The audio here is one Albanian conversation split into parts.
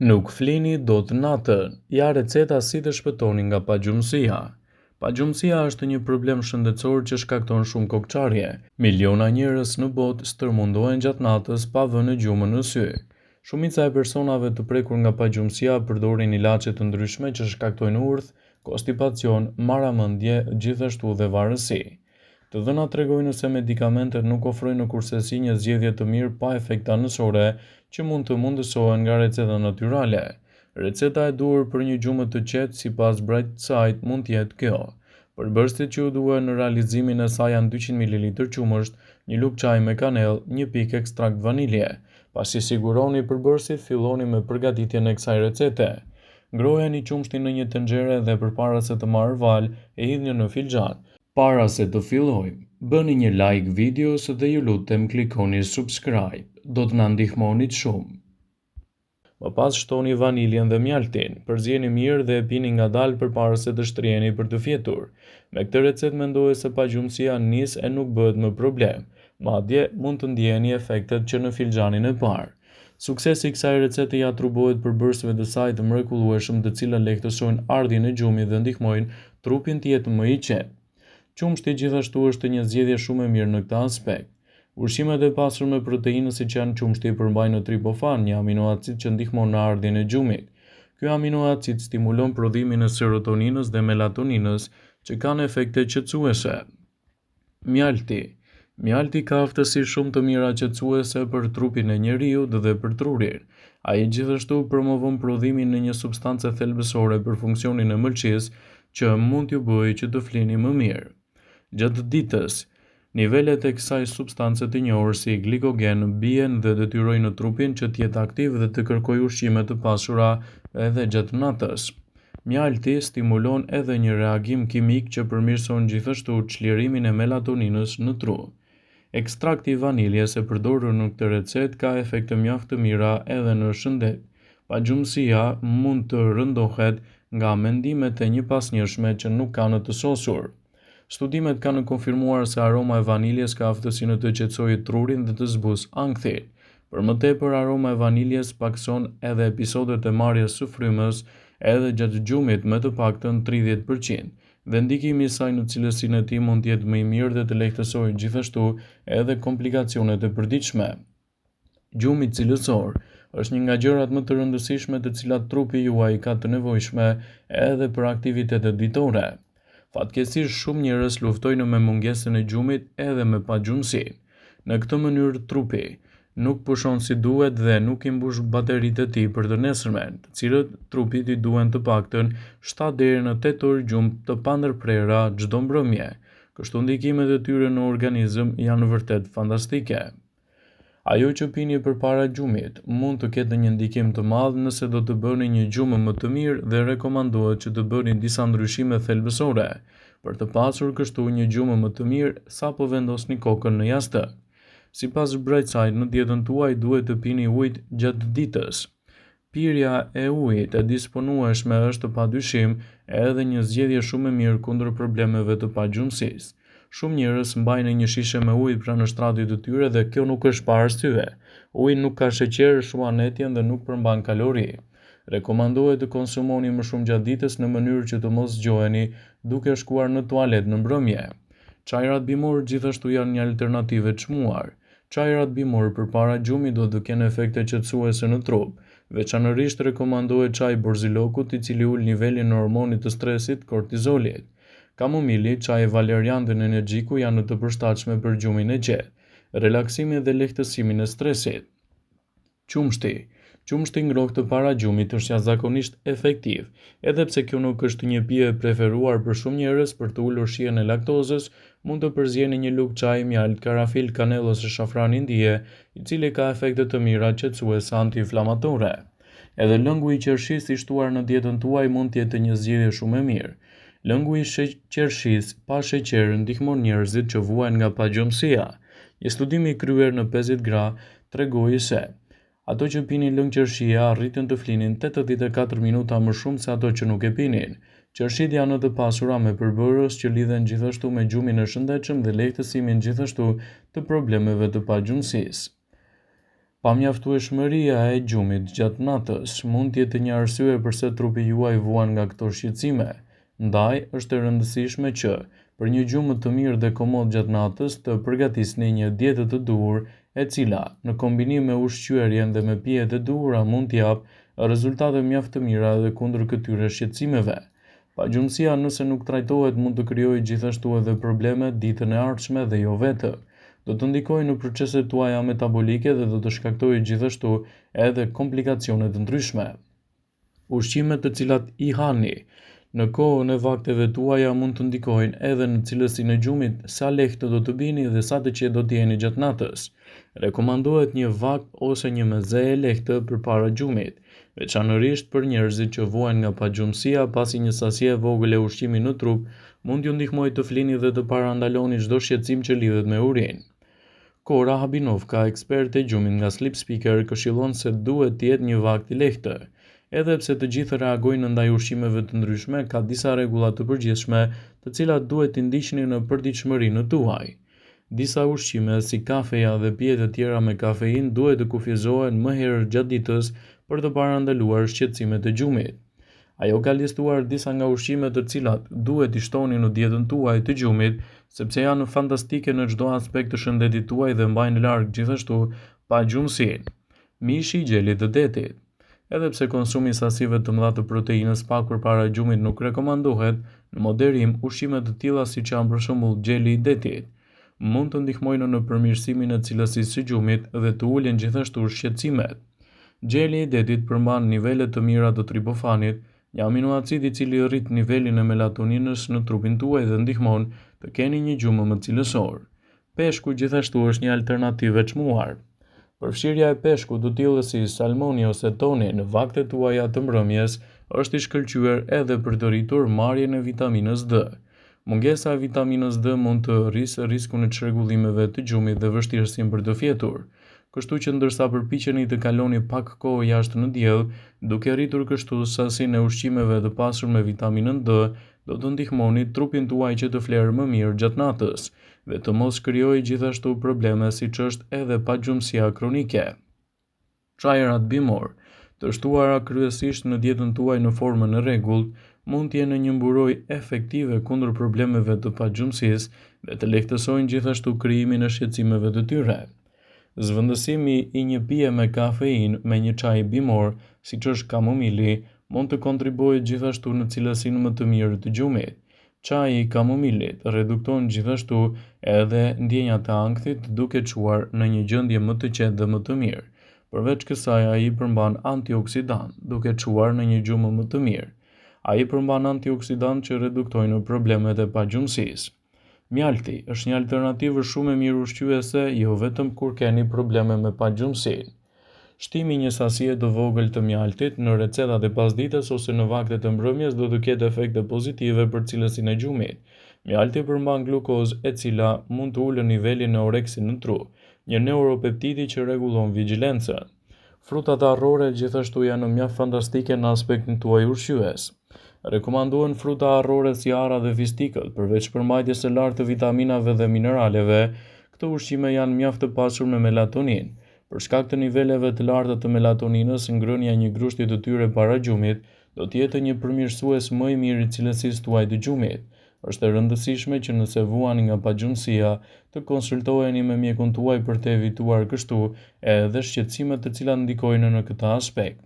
Nuk flini dot natën, ja receta si të shpëtoni nga pagjumësia. Pagjumësia është një problem shëndetësor që shkakton shumë kokçarje. Miliona njerëz në botë stërmundohen gjatë natës pa vënë gjumën në sy. Shumica e personave të prekur nga pagjumësia përdorin ilaçe të ndryshme që shkaktojnë urdhë, konstipacion, marramendje, gjithashtu dhe varësi. Të dhënat tregojnë se medikamentet nuk ofrojnë nëkurësesi një zgjedhje të mirë pa efekte anësore që mund të mundësohen nga receta natyrale. Receta e duhur për një gjumë të qetë sipas Bright Side mund të jetë kjo. Përbërësit që u duhen në realizimin e saj janë 200 ml qumësht, një lugë çaj me kanellë, një pikë ekstrakt vanilje. Pasi siguroni përbërësit, filloni me përgatitjen e kësaj recete. Ngroheni qumshtin në një tenxhere dhe përpara se të marrë val, e hidhni në filxhan. Para se të fillojmë, bëni një like videos dhe ju lutem klikoni subscribe, do të na ndihmonit shumë. Më pas shtoni vaniljen dhe mjaltin, përzieni mirë dhe e pini ngadalë përpara se të shtriheni për të fjetur. Me këtë recetë mendohet se pagjumësia nis e nuk bëhet më problem, madje mund të ndjeni efektet që në filxhanin e parë. Suksesi i kësaj recete ja atribuohet përbërësve të saj të mrekullueshëm, të cilët lehtësojnë ardhjen e gjumit dhe ndihmojnë trupin të jetë më i qetë. Qumshti gjithashtu është një zgjedhje shumë e mirë në këtë aspekt. Ushqimet e pasur me proteinë siç janë qumshti përmbajnë triptofan, një aminoacid që ndihmon në ardhjen e gjumit. Ky aminoacid stimulon prodhimin e serotoninës dhe melatoninës, që kanë efekte qetësuese. Mjalti. Mjalti ka aftësi shumë të mira qetësuese për trupin e njeriut dhe për trurin. Ai gjithashtu promovon prodhimin e një substance thelbësore për funksionin e mëlçisë, që mund t'ju bëjë që të flini më mirë. Gjatë ditës, nivelet e kësaj substance të njohur si glikogen bien dhe detyrojnë trupin që të jetë aktiv dhe të kërkojë ushqime të pasura edhe gjatë natës. Mjalti stimulon edhe një reagim kimik që përmirëson gjithashtu çlirimin e melatoninës në tru. Ekstrakti i vaniljes e përdorur në këtë recetë ka efekte mjaft të mira edhe në shëndet. Pagjumësia mund të rëndohet nga mendimet e njëpasnjëshme që nuk kanë të sosur. Studimet kanë konfirmuar se aroma e vaniljes ka aftësinë të qetësojë trurin dhe të zbusë ankthin. Për më tepër, aroma e vaniljes pakson edhe episodet e marrjes së frymës edhe gjatë gjumit me të paktën 30%, dhe ndikimi i saj në cilësinë e tij mund të jetë më i mirë dhe të lehtësojë gjithashtu edhe komplikacionet e përditshme. Gjumi cilësor është një nga gjërat më të rëndësishme të cilat trupi juaj ka të nevojshme edhe për aktivitetet ditore. Fatkeqësisht shumë njerëz luftojnë me mungesën e gjumit edhe me pagjumësinë. Në këtë mënyrë trupi nuk pushon si duhet dhe nuk i mbush bateritë e tij për të nesërmen, të cilët trupit i duhen të paktën 7 deri në 8 orë gjumë të pandërprera çdo mbrëmje. Kështu ndikimet e tyre në organizëm janë vërtet fantastike. Ajo që pini përpara gjumit mund të ketë një ndikim të madh nëse do të bëni një gjumë më të mirë dhe rekomandohet që të bëni disa ndryshime thelbësore për të pasur kështu një gjumë më të mirë sapo vendosni kokën në jastëk. Sipas Bright Side, në dietën tuaj duhet të pini ujë gjatë ditës. Pirja e ujit e disponueshme është padyshim edhe një zgjedhje shumë e mirë kundër problemeve të pagjumësisë. Shumë njerëz mbajnë një shishe me ujë pranë shtratit të tyre dhe kjo nuk është pa arsye. Uji nuk ka sheqer, shuanetjen dhe nuk përmban kalori. Rekomandohet të konsumoni më shumë gjatë ditës në mënyrë që të mos zgjoheni duke shkuar në tualet në mbrëmje. Çajrat bimor gjithashtu janë një alternativë e çmuar. Çajrat bimor përpara gjumit do të kenë efekte qetësuese në trup. Veçanërisht rekomandohet çaji borzilokut, i cili ul nivelin e hormonit të stresit, kortizolit. Kamomili, çaji valerian dhe energjiku janë të përshtatshme për gjumin e qetë, relaksimin dhe lehtësimin e stresit. Qumshti. Qumshti ngrohtë para gjumit është jashtëzakonisht efektiv, edhe pse kjo nuk është një pije e preferuar për shumë njerëz. Për të ulur shijen e laktozës, mund të përzieni një lugë çaji mjalt, karafil, kanellë ose shafran indie, i cili ka efekte të mira qetësuese antiinflamatore. Edhe lëngu i qershisë i shtuar në dietën tuaj mund të jetë një zgjedhje shumë e mirë. Lëngu i qershisë pa sheqer ndihmon njerëzit që vuajnë nga pagjumësia. Një studim i kryer në 50 gra tregoi se ato që pinin lëng qershie arritën të flinin 84 minuta më shumë se ato që nuk e pinin. Qershit janë të pasura me përbërës që lidhen gjithashtu me gjumin e shëndetshëm dhe lehtësimin gjithashtu të problemeve të pagjumësisë. Pamjaftueshmëria e gjumit gjatë natës mund të jetë një arsye pse trupi juaj vuan nga këto shqetësime. Ndaj, është e rëndësishme që, për një gjumë të mirë dhe komod gjatë natës, të përgatisni një dietë të duhur, e cila, në kombinim me ushqyerjen dhe me pijet e duhura, mund të japë rezultate mjaft të mira edhe kundër këtyre shqetësimeve. Pagjumësia, nëse nuk trajtohet, mund të krijojë gjithashtu edhe probleme ditën e ardhshme dhe jo vetë. Do të ndikojë në proceset tuaja metabolike dhe do të shkaktojë gjithashtu edhe komplikacione të ndryshme. Ushqimet të cilat i hani në kohën e vakteve tuaja mund të ndikojnë edhe në cilësinë e gjumit, sa lehtë do të bini dhe sa të qetë do të jeni gjatë natës. Rekomandohet një vakt ose një meze e lehtë përpara gjumit, veçanërisht për njerëzit që vuajnë nga pagjumësia, pasi një sasi e vogël e ushqimit në trup mund t'ju ndihmojë të flini dhe të parandaloni çdo shqetësim që lidhet me urinë. Kora Habinovka, eksperte e gjumit nga Sleep Speaker, këshillon se duhet të jetë një vakt i lehtë. Edhe pse të gjithë reagojnë ndaj ushqimeve të ndryshme, ka disa rregulla të përgjithshme, të cilat duhet t'i ndiqni në përditshmërinë tuaj. Disa ushqime si kafeja dhe pijet e tjera me kafeinë duhet të kufizohen më herët gjatë ditës për të parandaluar shqetësimet e gjumit. Ajo ka listuar disa nga ushqimet të cilat duhet i shtoni në dietën tuaj të gjumit, sepse janë fantastike në çdo aspekt të shëndetit tuaj dhe mbajnë larg gjithashtu pagjumësinë. Mishi i gjelit të detit. Edhe pse konsumi sasive të mëdha të proteinës pak përpara gjumit nuk rekomandohet, në moderim ushqime të tilla siç janë për shembull gjeli i detit mund të ndihmojnë në përmirësimin e cilësisë së gjumit dhe të ulin gjithashtu shqetësimet. Gjeli i detit përmban nivele të mira të tripofanit, një aminoacid i cili rrit nivelin e melatoninës në trupin tuaj dhe ndihmon të keni një gjumë më cilësor. Peshku gjithashtu është një alternativë e çmuar. Përfshirja e peshkut të tillë si salmoni ose toni në vaktet tuaja të mbrëmjes është i shkëlqyer edhe për të rritur marrjen e vitaminës D. Mungesa e vitaminës D mund të rrisë riskun e çrregullimeve të gjumit dhe vështirësinë për të fjetur. Kështu që ndërsa përpiqeni të kaloni pak kohë jashtë në diell, duke rritur kështu sasinë e ushqimeve të pasur me vitaminën D, do të ndihmoni trupin tuaj që të flerë më mirë gjatë natës dhe të mos krijojë gjithashtu probleme siç është edhe pagjumësia kronike. Çajerat bimor, të shtuara kryesisht në dietën tuaj në formën e rregullt, mund të jenë një mburojë efektive kundër problemeve të pagjumësisë dhe të lehtësojnë gjithashtu krijimin e shqetësimeve të tyre. Zvendësimi i një pije me kafeinë me një çaj bimor, siç është kamomili, mund të kontribuojë gjithashtu në cilësinë më të mirë të gjumit. Çaji i kamomilit redukton gjithashtu edhe ndjenjat e ankthit duke çuar në një gjendje më të qetë dhe më të mirë. Përveç kësaj, ai përmban antioksidant, duke çuar në një gjumë më të mirë. Ai përmban antioksidant që reduktojnë problemet e pagjumësisë. Mjalti është një alternativë shumë e mirë ushqyese, jo vetëm kur keni probleme me pagjumësinë. Shtimi një sasie të vogël të mjaltit në recetat e pasdites ose në vaktet e mbrëmjes do të ketë efekte pozitive për cilësinë e gjumit. Mjalti përmban glukozë e cila mund të ulë nivelin e oreksit në tru, një neuropeptidi që rregullon vigjilencën. Frutat arrore gjithashtu janë mjaft fantastike në aspektin tuaj ushqyes. Rekomandohen fruta arrore si ara dhe fistikët, përveç përmbajtjes së lartë të vitaminave dhe mineraleve, këto ushqime janë mjaft të pasur me melatonin. Për shkak të niveleve të larta të melatoninës, ngrënia e një grushti të tyre para gjumit do të jetë një përmirësues më i mirë i cilësisë tuaj të gjumit. Është e rëndësishme që nëse vuani nga pagjumësia, të konsultoheni me mjekun tuaj për të evituar kështu edhe shqetësimet të cilat ndikojnë në këtë aspekt.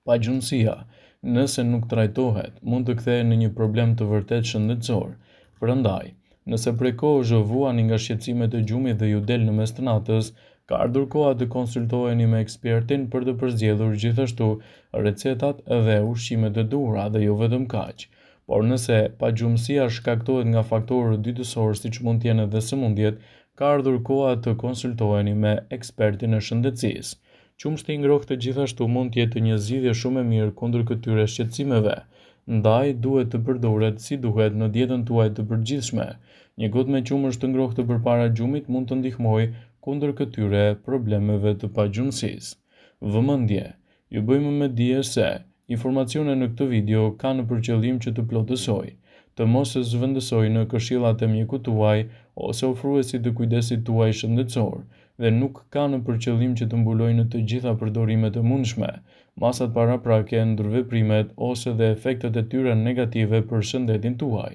Pagjumësia, nëse nuk trajtohet, mund të kthehej në një problem të vërtet shëndetësor. Prandaj, nëse prej kohësh vuani nga shqetësimet e gjumit dhe ju del në mes të natës, ka ardhur koha të konsultoheni me ekspertin për të përzgjedhur gjithashtu recetat dhe ushqimet e duhura dhe jo vetëm kaq. Por nëse pagjumësia shkaktohet nga faktorë dytësor siç mund të jenë edhe sëmundjet, ka ardhur koha të konsultoheni me ekspertin e shëndetësisë. Qumshti i ngrohtë gjithashtu mund të jetë një zgjidhje shumë e mirë kundër këtyre shqetësimeve. Ndaj duhet të përdoret si duhet në dietën tuaj të përgjithshme. Një gotë me qumësht të ngrohtë përpara gjumit mund të ndihmojë kundër këtyre problemeve të pagjumësisë. Vëmendje. Ju bëjmë me dije se informacionet në këtë video kanë për qëllim që të plotësojë, të mos e zvendësojë në këshillat e mjekut tuaj ose ofruesit të kujdesit tuaj shëndetësor. dhe nuk ka në përqëllim që të mbulojë në të gjitha përdorimet e mundshme, masat paraprake, ndërveprimet ose dhe efektet e tyre negative për shëndetin tuaj.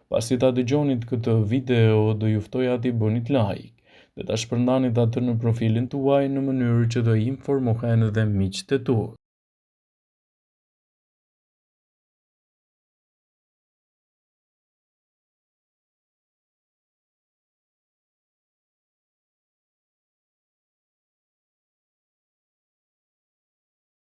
Pasi ta dëgjonit këtë video, do ju ftoja t'i bënit like dhe ta shpërndanit atë në profilin tuaj në mënyrë që të informohen edhe miqtë e tu.